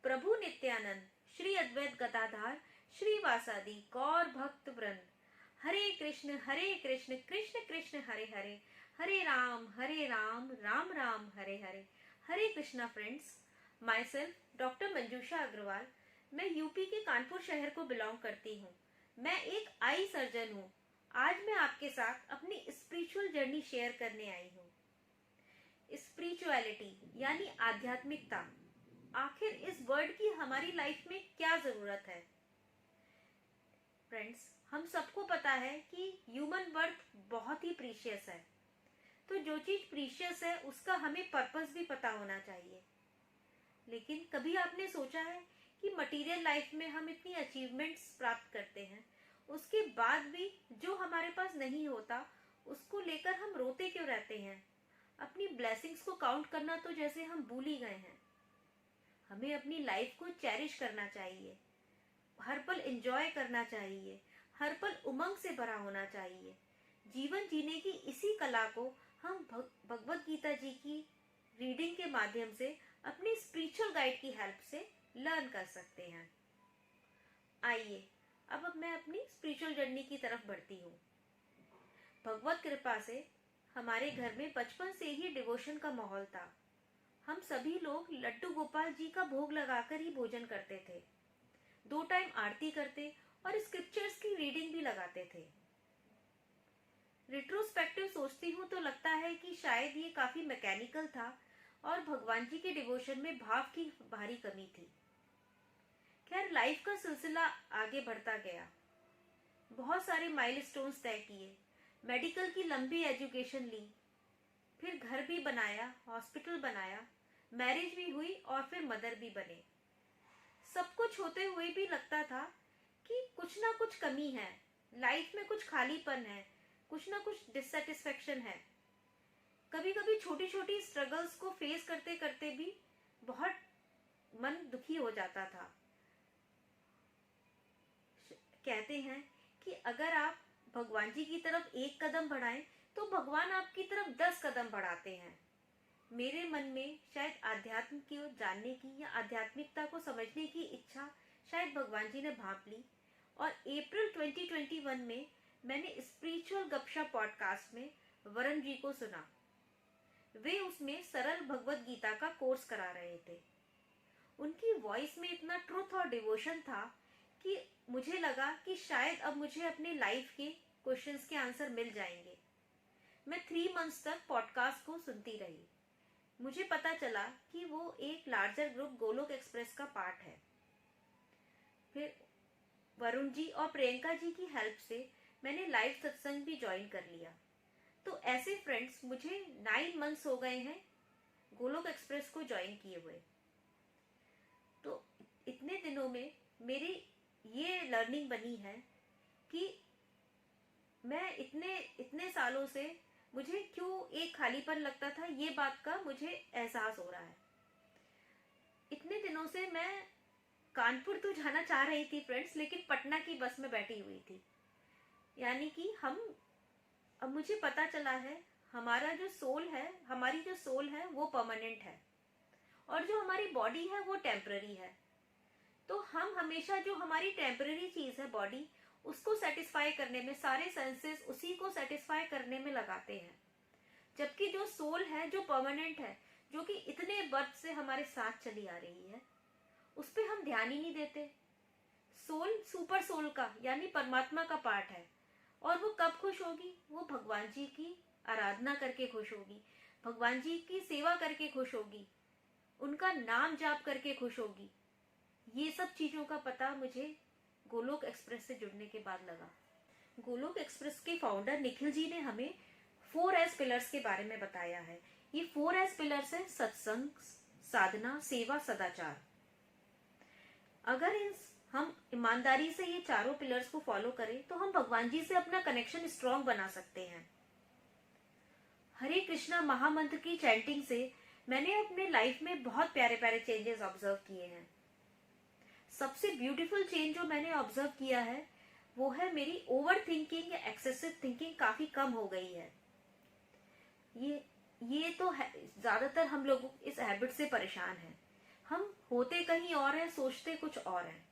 प्रभु नित्यानंद, श्री अद्वैत गदाधार, श्री वासादि गौर भक्त वृंद, Hare Krishna Krishna Krishna Hare Hare, Hare Ram Ram Ram Hare Hare. Hare Krishna friends, myself doctor Manjusha Agarwal. मैं यूपी के कानपुर शहर को बिलोंग करती हूँ। मैं एक आई सर्जन हूँ। आज मैं आपके साथ अपनी स्पिरिचुअल जर्नी शेयर करने आई हूँ। स्पिरिचुअलिटी यानी आध्यात्मिकता, आखिर इस वर्ड की हमारी लाइफ में क्या जरूरत है? फ्रेंड्स, हम सबको पता है कि ह्यूमन बर्थ बहुत ही प्रीशियस है। तो जो चीज प्रीशियस है उसका हमें पर्पस भी पता होना चाहिए। लेकिन कभी आपने सोचा है कि मटेरियल लाइफ में हम इतनी अचीवमेंट्स प्राप्त करते हैं, उसके बाद भी जो हमारे पास नहीं होता उसको लेकर हम रोते क्यों रहते हैं? अपनी ब्लेसिंग्स को काउंट करना तो जैसे हम भूल ही गए हैं। हमें अपनी लाइफ को चेरिश करना चाहिए, हर पल एंजॉय करना चाहिए, हर पल उमंग से भरा होना चाहिए। जीवन जीने की इसी कला को हम भगवत गीता जी की रीडिंग के माध्यम से अपनी स्पिरिचुअल गाइड की हेल्प से लर्न कर सकते हैं। आइए अब मैं अपनी स्पिरिचुअल जर्नी की तरफ बढ़ती हूँ। भगवत कृपा से हमारे घर में बचपन से ही डिवोशन का माहौल था। हम सभी लोग लड्डू गोपाल जी का भोग लगाकर ही भोजन करते थे, 2 टाइम आरती करते और स्क्रिप्चर्स की रीडिंग भी लगाते थे। रिट्रोस्पेक्टिव सोचती हूँ तो लगता है कि शायद ये काफी मैकेनिकल था और भगवान जी के डिवोशन में भाव की भारी कमी थी। खैर, लाइफ का सिलसिला आगे बढ़ता गया। बहुत सारे माइलस्टोन्स तय किए, मेडिकल की लंबी एजुकेशन ली, फिर घर भी बनाया, हॉस्पिटल बनाया, मैरिज भी हुई और फिर मदर भी बने। सब कुछ होते हुए भी लगता था कि कुछ ना कुछ कमी है, लाइफ में कुछ खालीपन है, कुछ ना कुछ डिससेटिस्फेक्शन है। कभी कभी छोटी छोटी स्ट्रगल्स को फेस करते करते भी बहुत मन दुखी हो जाता था। कहते हैं कि अगर आप भगवान जी की तरफ एक कदम बढ़ाएं तो भगवान आपकी तरफ 10 कदम बढ़ाते हैं। मेरे मन में शायद आध्यात्म की जानने की या आध्यात्मिकता को समझने की इच्छा शायद भगवान जी ने भांप ली और अप्रैल 2021 में मैंने स्पिरिचुअल गपशप पॉडकास्ट में वरुण जी को सुना। वे उसमें सरल भगवत गीता का कोर्स करा रहे थे। उनकी वॉइस में इतना ट्रुथ और डिवोशन था कि मुझे लगा कि शायद अब मुझे अपने लाइफ के क्वेश्चंस के आंसर मिल जाएंगे। मैं 3 मंथ्स तक पॉडकास्ट को सुनती रही। मुझे पता चला कि वो एक लार्जर ग्रुप गोलोक एक्सप्रेस का पार्ट है। फिर वरुण जी और प्रियंका जी की हेल्प से मैंने लाइव सत्संग भी ज्वाइन कर लिया। तो ऐसे फ्रेंड्स, मुझे 9 मंथ्स हो गए हैं गोलोक एक्सप्रेस को ज्वाइन किए हुए। तो इतने दिनों में मेरी ये लर्निंग बनी है कि मैं इतने सालों से मुझे क्यों एक खालीपन लगता था, ये बात का मुझे एहसास हो रहा है। इतने दिनों से मैं कानपुर तो जाना चाह रही थी फ्रेंड्स, लेकिन पटना की बस में बैठी हुई थी। यानी कि अब मुझे पता चला है हमारी जो सोल है वो परमानेंट है और जो हमारी बॉडी है वो टेम्पररी है। तो हम हमेशा जो हमारी टेम्पररी चीज है बॉडी, उसको सेटिस्फाई करने में, सारे सेंसेस उसी को सेटिस्फाई करने में लगाते हैं। जबकि जो सोल है, जो परमानेंट है, जो कि इतने बर्थ से हमारे साथ चली आ रही है, उस पर हम ध्यान ही नहीं देते। सोल सुपर सोल का यानी परमात्मा का पार्ट है और वो कब खुश होगी? वो भगवान जी की आराधना करके खुश होगी, भगवान जी की सेवा करके खुश होगी, उनका नाम जाप करके खुश होगी। ये सब चीजों का पता मुझे गोलोक एक्सप्रेस से जुड़ने के बाद लगा। गोलोक एक्सप्रेस के फाउंडर निखिल जी ने हमें 4S पिलर्स के बारे में बताया है। ये 4S पिलर्स है सत्संग, साधना, सेवा, सदाचार। अगर हम ईमानदारी से ये चारों पिलर्स को फॉलो करें तो हम भगवान जी से अपना कनेक्शन स्ट्रॉन्ग बना सकते हैं। हरे कृष्णा महामंत्र की चैंटिंग से मैंने अपने लाइफ में बहुत प्यारे प्यारे चेंजेस ऑब्जर्व किए हैं। सबसे ब्यूटीफुल चेंज जो मैंने ऑब्जर्व किया है वो है मेरी ओवर थिंकिंग या एक्सेसिव थिंकिंग काफी कम हो गई है। ये तो ज्यादातर हम लोग इस हैबिट से परेशान हैं। हम होते कहीं और हैं, सोचते कुछ और हैं,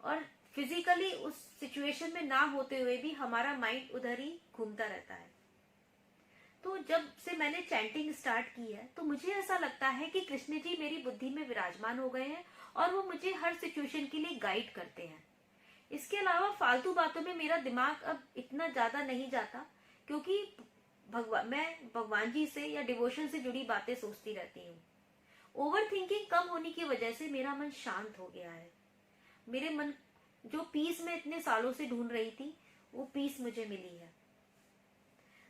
और फिजिकली उस सिचुएशन में ना होते हुए भी हमारा माइंड उधर ही घूमता रहता है। तो जब से मैंने चैंटिंग स्टार्ट की है तो मुझे ऐसा लगता है कि कृष्ण जी मेरी बुद्धि में विराजमान हो गए हैं और वो मुझे हर सिचुएशन के लिए गाइड करते हैं। इसके अलावा फालतू बातों में मेरा दिमाग अब इतना ज्यादा नहीं जाता, क्योंकि मैं भगवान जी से या डिवोशन से जुड़ी बातें सोचती रहती हूँ। ओवर थिंकिंग कम होने की वजह से मेरा मन शांत हो गया है। मेरे मन जो पीस में इतने सालों से ढूंढ रही थी, वो पीस मुझे मिली है।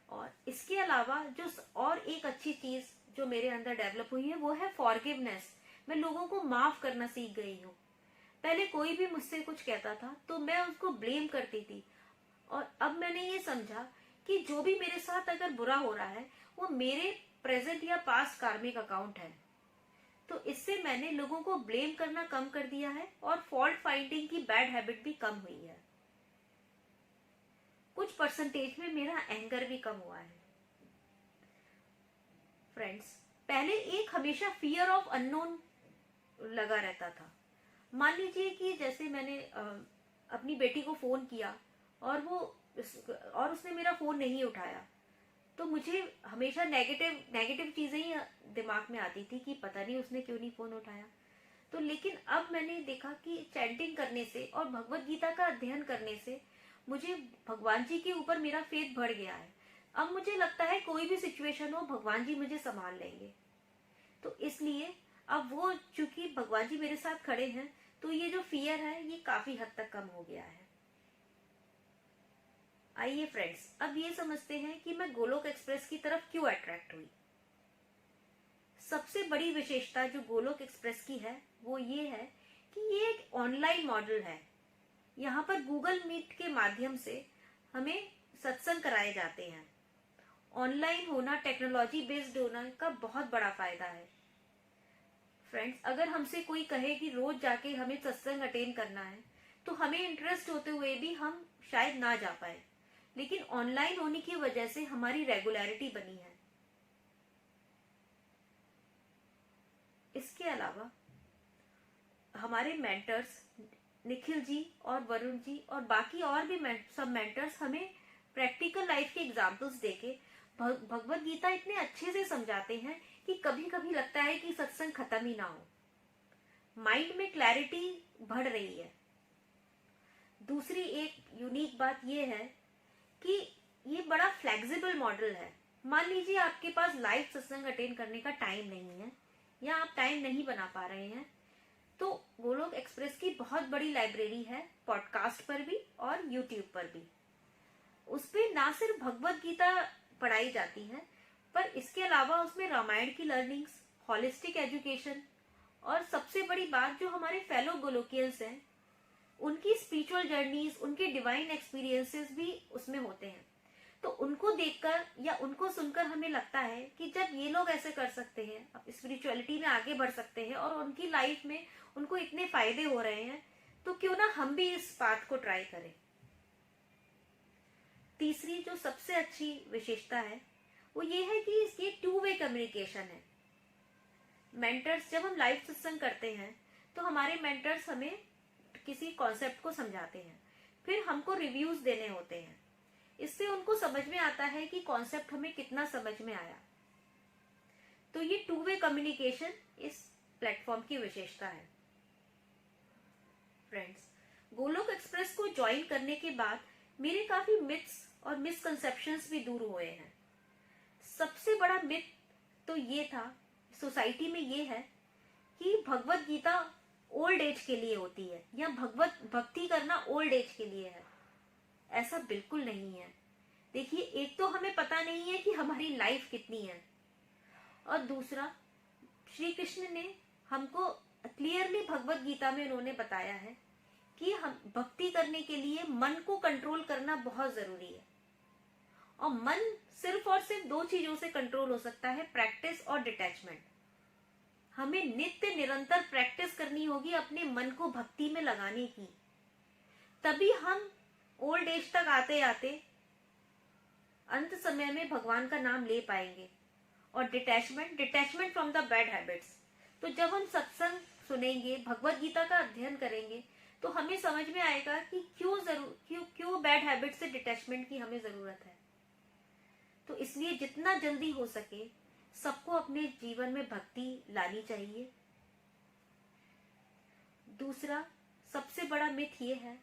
और इसके अलावा जो और एक अच्छी चीज जो मेरे अंदर डेवलप हुई है वो है फॉरगिवनेस। मैं लोगों को माफ करना सीख गई हूँ। पहले कोई भी मुझसे कुछ कहता था तो मैं उसको ब्लेम करती थी, और अब मैंने ये समझा कि जो भी मेरे साथ अगर बुरा हो रहा है वो मेरे प्रेजेंट या पास्ट कार्मिक अकाउंट है। तो इससे मैंने लोगों को ब्लेम करना कम कर दिया है और फॉल्ट फाइंडिंग की बैड हैबिट भी कम हुई है। कुछ परसेंटेज में मेरा एंगर भी कम हुआ है। फ्रेंड्स, पहले एक हमेशा फियर ऑफ अननोन लगा रहता था। मान लीजिए कि जैसे मैंने अपनी बेटी को फोन किया और उसने मेरा फोन नहीं उठाया, तो मुझे हमेशा नेगेटिव चीजें ही दिमाग में आती थी कि पता नहीं उसने क्यों नहीं फोन उठाया। तो लेकिन अब मैंने देखा कि चैंटिंग करने से और भगवत गीता का अध्ययन करने से मुझे भगवान जी के ऊपर मेरा फेथ बढ़ गया है। अब मुझे लगता है कोई भी सिचुएशन हो भगवान जी मुझे संभाल लेंगे। तो इसलिए अब वो चूंकि भगवान जी मेरे साथ खड़े हैं तो ये जो फियर है ये काफी हद तक कम हो गया है। आइए फ्रेंड्स, अब ये समझते हैं कि मैं गोलोक एक्सप्रेस की तरफ क्यों अट्रैक्ट हुई। सबसे बड़ी विशेषता जो गोलोक एक्सप्रेस की है वो ये है कि ये एक ऑनलाइन मॉडल है। यहाँ पर गूगल मीट के माध्यम से हमें सत्संग कराए जाते हैं। ऑनलाइन होना, टेक्नोलॉजी बेस्ड होना का बहुत बड़ा फायदा है। फ्रेंड्स, अगर हमसे कोई कहे कि रोज जाके हमें सत्संग अटेंड करना है तो हमें इंटरेस्ट होते हुए भी हम शायद ना जा पाए, लेकिन ऑनलाइन होने की वजह से हमारी रेगुलरिटी बनी है। इसके अलावा हमारे मेंटर्स निखिल जी और वरुण जी और बाकी और भी सब मेंटर्स हमें प्रैक्टिकल लाइफ के एग्जाम्पल्स देके भगवत गीता इतने अच्छे से समझाते हैं कि कभी कभी लगता है कि सत्संग खत्म ही ना हो। माइंड में क्लैरिटी बढ़ रही है। दूसरी एक यूनिक बात यह है कि ये बड़ा फ्लेक्सिबल मॉडल है। मान लीजिए आपके पास लाइव सत्संग अटेंड करने का टाइम नहीं है या आप टाइम नहीं बना पा रहे हैं, तो गोलोक एक्सप्रेस की बहुत बड़ी लाइब्रेरी है, पॉडकास्ट पर भी और यूट्यूब पर भी। उस पे ना सिर्फ भगवत गीता पढ़ाई जाती है, पर इसके अलावा उसमें रामायण की लर्निंग्स, हॉलिस्टिक एजुकेशन और सबसे बड़ी बात जो हमारे फेलो गोलोकियंस हैं उनकी स्पिरिचुअल जर्नीज, उनके डिवाइन एक्सपीरियंसेस भी उसमें होते हैं। तो उनको देखकर या उनको सुनकर हमें लगता है कि जब ये लोग ऐसे कर सकते हैं, स्पिरिचुअलिटी में आगे बढ़ सकते हैं और उनकी लाइफ में उनको इतने फायदे हो रहे हैं, तो क्यों ना हम भी इस बात को ट्राई करें। तीसरी जो सबसे अच्छी विशेषता है वो ये है कि ये 2-वे कम्युनिकेशन है। मेंटर्स, जब हम लाइव सत्संग करते हैं तो हमारे मेंटर्स हमें किसी कॉन्सेप्ट को समझाते हैं, फिर हमको रिव्यूज देने होते हैं। इससे उनको समझ में आता है कि कॉन्सेप्ट हमें कितना समझ में आया। तो ये 2-वे कम्युनिकेशन इस प्लेटफॉर्म की विशेषता है। फ्रेंड्स, गोलोक एक्सप्रेस को ज्वाइन करने के बाद मेरे काफी मिथ्स और मिसकंसेप्शंस भी दूर हुए हैं। सबसे बड़ा मिथ तो ये था, सोसाइटी में ये है कि भगवत गीता ओल्ड एज के लिए होती है या भगवत भक्ति करना ओल्ड एज के लिए है। ऐसा बिल्कुल नहीं है। देखिए, एक तो हमें पता नहीं है कि हमारी लाइफ कितनी है, और दूसरा श्री कृष्ण ने हमको क्लियरली भगवत गीता में उन्होंने बताया है कि हम भक्ति करने के लिए मन को कंट्रोल करना बहुत जरूरी है। और मन सिर्फ और सिर्फ 2 चीजों से कंट्रोल हो सकता है, प्रैक्टिस और डिटैचमेंट। हमें नित्य निरंतर प्रैक्टिस करनी होगी अपने मन को भक्ति में लगाने की, तभी हम ओल्ड एज तक आते आते अंत समय में भगवान का नाम ले पाएंगे। और detachment from the bad habits. तो जब हम सत्संग सुनेंगे, भगवत गीता का अध्ययन करेंगे, तो हमें समझ में आएगा कि क्यों बैड हैबिट से डिटैचमेंट की हमें जरूरत है। तो इसलिए जितना जल्दी हो सके सबको अपने जीवन में भक्ति लानी चाहिए। दूसरा सबसे बड़ा मिथ ये है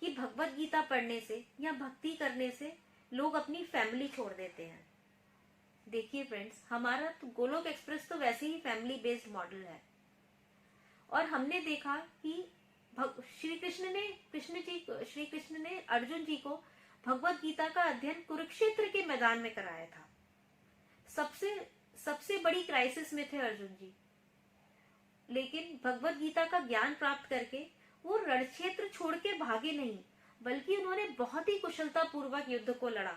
कि भगवत गीता पढ़ने से या भक्ति करने से लोग अपनी फैमिली छोड़ देते हैं। देखिए फ्रेंड्स, हमारा तो गोलोक एक्सप्रेस तो वैसे ही फैमिली बेस्ड मॉडल है, और हमने देखा कि श्री कृष्ण ने अर्जुन जी को भगवत गीता का अध्ययन कुरुक्षेत्र के मैदान में कराया था। सबसे बड़ी क्राइसिस में थे अर्जुन जी, लेकिन भगवत गीता का ज्ञान प्राप्त करके वो रणक्षेत्र छोड़ के भागे नहीं, बल्कि उन्होंने बहुत ही कुशलता पूर्वक युद्ध को लड़ा।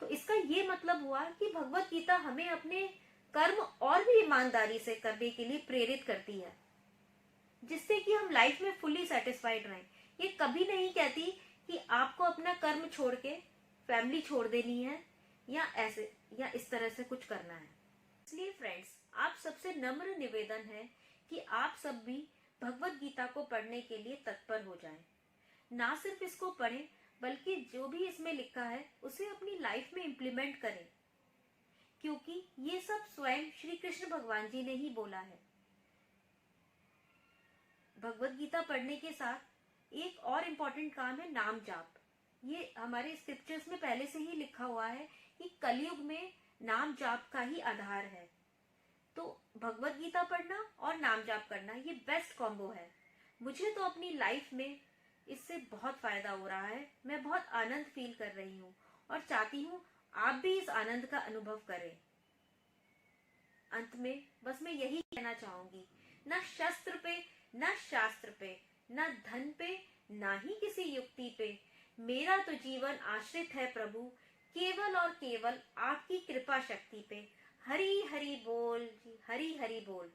तो इसका ये मतलब हुआ कि भगवत गीता हमें अपने कर्म और भी ईमानदारी से करने के लिए प्रेरित करती है, जिससे कि हम लाइफ में फुल्ली सेटिस्फाइड रहें। ये कभी नहीं कहती कि आपको अपना कर्म छोड़ के फैमिली छोड़ देनी है या ऐसे या इस तरह से कुछ करना है। इसलिए फ्रेंड्स, आप सबसे नम्र निवेदन है कि आप सब भी भगवत गीता को पढ़ने के लिए तत्पर हो जाएं। ना सिर्फ इसको पढ़ें, बल्कि जो भी इसमें लिखा है उसे अपनी लाइफ में इम्प्लीमेंट करें, क्योंकि ये सब स्वयं श्री कृष्ण भगवान जी ने ही बोला है। भगवत गीता पढ़ने के साथ एक और इम्पोर्टेंट काम है नाम जाप। ये हमारे स्क्रिप्चर्स में पहले से ही लिखा हुआ है कि कलयुग में नाम जाप का ही आधार है। तो भगवत गीता पढ़ना और नाम जाप करना ये बेस्ट कॉम्बो है। मुझे तो अपनी लाइफ में इससे बहुत फायदा हो रहा है। मैं बहुत आनंद फील कर रही हूँ और चाहती हूँ आप भी इस आनंद का अनुभव करें। अंत में बस मैं यही कहना चाहूंगी, न शस्त्र पे, न शास्त्र पे, न धन पे, ना ही किसी युक्ति पे, मेरा तो जीवन आश्रित है प्रभु केवल और केवल आपकी कृपा शक्ति पे। हरि हरि बोल, हरि हरि बोल।